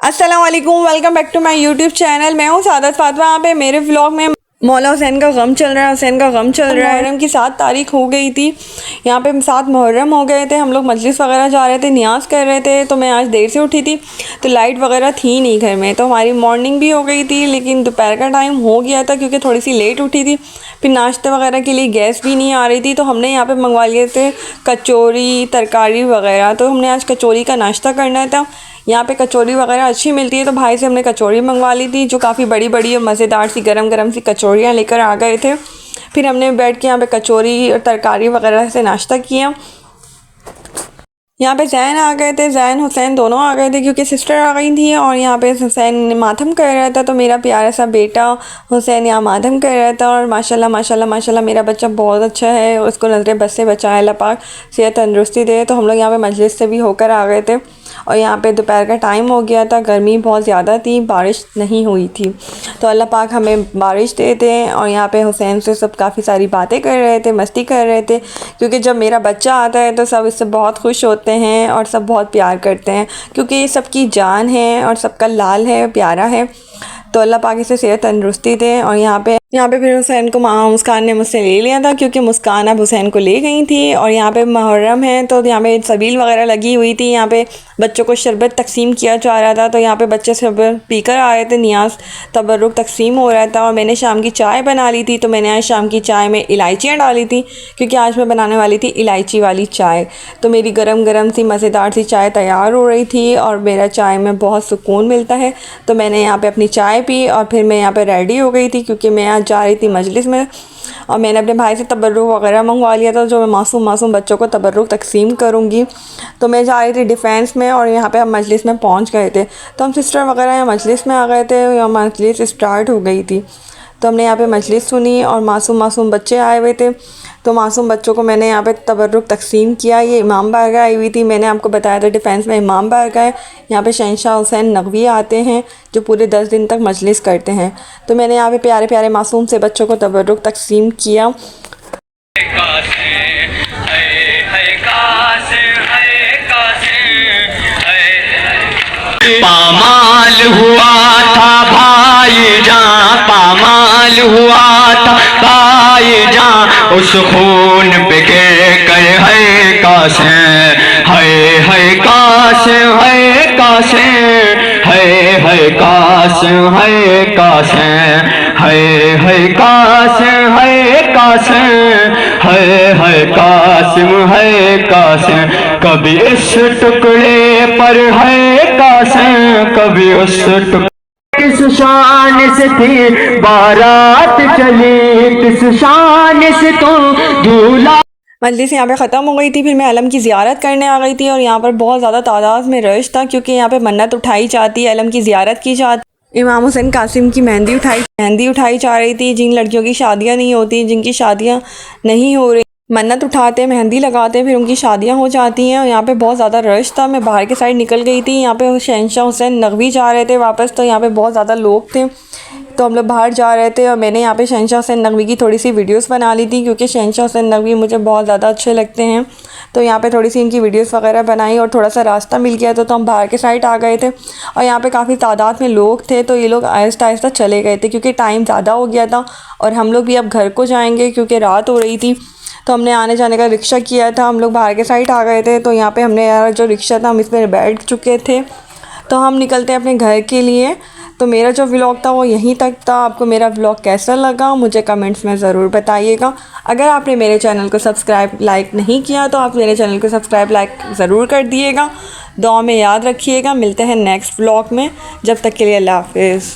अस्सलाम वालेकुम, welcome back to my YouTube channel. मैं हूँ सादत फातिमा। यहाँ पे मेरे व्लॉग में मौला हुसैन का गम चल रहा है। हुसैन का गम चल रहा है। मुहर्रम की 7 तारीख हो गई थी। यहाँ पे 7 मुहर्रम हो गए थे। हम लोग मजलिस वगैरह जा रहे थे, नियाज़ कर रहे थे। तो मैं आज देर से उठी थी तो लाइट वगैरह थी नहीं घर में, तो हमारी मॉर्निंग भी हो गई थी, लेकिन दोपहर का टाइम हो गया था क्योंकि थोड़ी सी लेट उठी थी। फिर नाश्ते वगैरह के लिए गैस भी नहीं आ रही थी, तो हमने यहाँ पर मंगवा लिए थे कचौरी तरकारी वगैरह। तो हमने आज कचौरी का नाश्ता करना था। यहाँ पे कचौरी वगैरह अच्छी मिलती है, तो भाई से हमने कचौरी मंगवा ली थी, जो काफ़ी बड़ी बड़ी और मज़ेदार सी गरम गरम सी कचौरियाँ लेकर आ गए थे। फिर हमने बैठ के यहाँ पे कचौरी और तरकारी वगैरह से नाश्ता किया। यहाँ पे जैन आ गए थे, जैन हुसैन दोनों आ गए थे क्योंकि सिस्टर आ गई थी। और यहाँ पे हुसैन मातम कर रहा था, तो मेरा प्यारा सा बेटा हुसैन यहाँ मातम कर रहा था। और माशाल्लाह माशाल्लाह माशाल्लाह मेरा बच्चा बहुत अच्छा है, उसको नज़र बद से बचाए अल्लाह पाक, सेहत तंदुरुस्ती दे। तो हम लोग यहाँ पे मजलिस से भी होकर आ गए थे और यहाँ पे दोपहर का टाइम हो गया था, गर्मी बहुत ज़्यादा थी, बारिश नहीं हुई थी। तो अल्लाह पाक हमें बारिश दे दें। और यहाँ पे हुसैन से सब काफ़ी सारी बातें कर रहे थे, मस्ती कर रहे थे, क्योंकि जब मेरा बच्चा आता है तो सब इससे बहुत खुश होते हैं और सब बहुत प्यार करते हैं, क्योंकि ये सबकी जान है और सबका लाल है, प्यारा है। तो अल्लाह पाक इसे सेहत तंदुरुस्ती दे। और यहाँ पे फिर हुसैन को मुस्कान ने मुझसे ले लिया था, क्योंकि मुस्कान अब हुसैन को ले गई थी। और यहाँ पे मुहर्रम है तो यहाँ पे सबील वगैरह लगी हुई थी। यहाँ पे बच्चों को शरबत तकसीम किया जा रहा था, तो यहाँ पे बच्चे शरबत पीकर आ रहे थे, नियाज़ तबर्रुक तकसीम हो रहा था। और मैंने शाम की चाय बना ली थी, तो मैंने आज शाम की चाय में इलायचियाँ डाली थी, क्योंकि आज मैं बनाने वाली थी इलायची वाली चाय। तो मेरी गरम गरम सी मज़ेदार सी चाय तैयार हो रही थी और मेरा चाय में बहुत सुकून मिलता है। तो मैंने यहाँ पे अपनी चाय पी और फिर मैं यहाँ पे रेडी हो गई थी, क्योंकि मैं आज जा रही थी मजलिस में। और मैंने अपने भाई से तबर्रुक वगैरह मंगवा लिया था, जो मैं मासूम बच्चों को तबर्रुक तकसीम करूँगी। तो मैं जा रही थी डिफेंस में और यहाँ पे हम मजलिस में पहुँच गए थे। तो हम सिस्टर वगैरह यहाँ मजलिस में आ गए थे, यहाँ मजलिस स्टार्ट हो गई थी। तो हमने यहाँ पे मजलिस सुनी और मासूम बच्चे आए हुए थे, तो मासूम बच्चों को मैंने यहाँ पे तबर्रुक तकसीम किया। ये इमाम बारगाह आई हुई थी, मैंने आपको बताया था डिफेंस में इमाम बारगाह है। यहाँ पे शहंशाह हुसैन नकवी आते हैं, जो पूरे 10 दिन तक मजलिस करते हैं। तो मैंने यहाँ पे प्यारे प्यारे मासूम से बच्चों को तबर्रुक तकसीम किया। पामाल हुआ था भाईजान, पामाल हुआ था भाईजान, उस खून पे के कर है कासे, है कासे, है कासे, है कासे, है कासे, है कासे, है कासे, है कासिम, है कासे। कभी इस टुकड़े पर है कासे, कभी उस टुकड़े। किस शान से थी बारात चली, किस शान से तो दूल्हा। मजलिस यहाँ पे ख़त्म हो गई थी, फिर मैं अलम की ज़ियारत करने आ गई थी। और यहाँ पर बहुत ज़्यादा तादाद में रश था, क्योंकि यहाँ पे मन्नत उठाई जाती है, अलम की ज़ियारत की जाती। इमाम हुसैन कासिम की मेहंदी उठाई जा रही थी। जिन लड़कियों की शादियाँ नहीं होती, जिनकी शादियाँ नहीं हो रही, मन्नत उठाते, मेहंदी लगाते, फिर उनकी शादियां हो जाती हैं। और यहाँ पे बहुत ज़्यादा रश था, मैं बाहर के साइड निकल गई थी। यहाँ पे शहंशाह हुसैन नकवी जा रहे थे वापस, तो यहाँ पे बहुत ज़्यादा लोग थे, तो हम लोग बाहर जा रहे थे। और मैंने यहाँ पे शहंशाह हुसैन नकवी की थोड़ी सी वीडियोस बना ली थी, क्योंकि शहंशाह हुसैन नकवी मुझे बहुत ज़्यादा अच्छे लगते हैं। तो यहाँ पे थोड़ी सी इनकी वीडियोस वगैरह बनाई और थोड़ा सा रास्ता मिल गया तो हम बाहर के साइड आ गए थे। और यहाँ पे काफ़ी तादाद में लोग थे, तो ये लोग आहिस्ता आहिस्ता चले गए थे, क्योंकि टाइम ज़्यादा हो गया था और हम लोग भी अब घर को जाएँगे, क्योंकि रात हो रही थी। तो हमने आने जाने का रिक्शा किया था, हम लोग बाहर के साइड आ गए थे। तो यहाँ पे हमने यार जो रिक्शा था हम इसमें बैठ चुके थे, तो हम निकलते हैं अपने घर के लिए। तो मेरा जो व्लॉग था वो यहीं तक था। आपको मेरा व्लॉग कैसा लगा मुझे कमेंट्स में ज़रूर बताइएगा। अगर आपने मेरे चैनल को सब्सक्राइब लाइक नहीं किया तो आप मेरे चैनल को सब्सक्राइब लाइक ज़रूर कर दिएगा। दुआ में याद रखिएगा। मिलते हैं नेक्स्ट व्लॉग में, जब तक के लिए अल्लाह हाफिज़।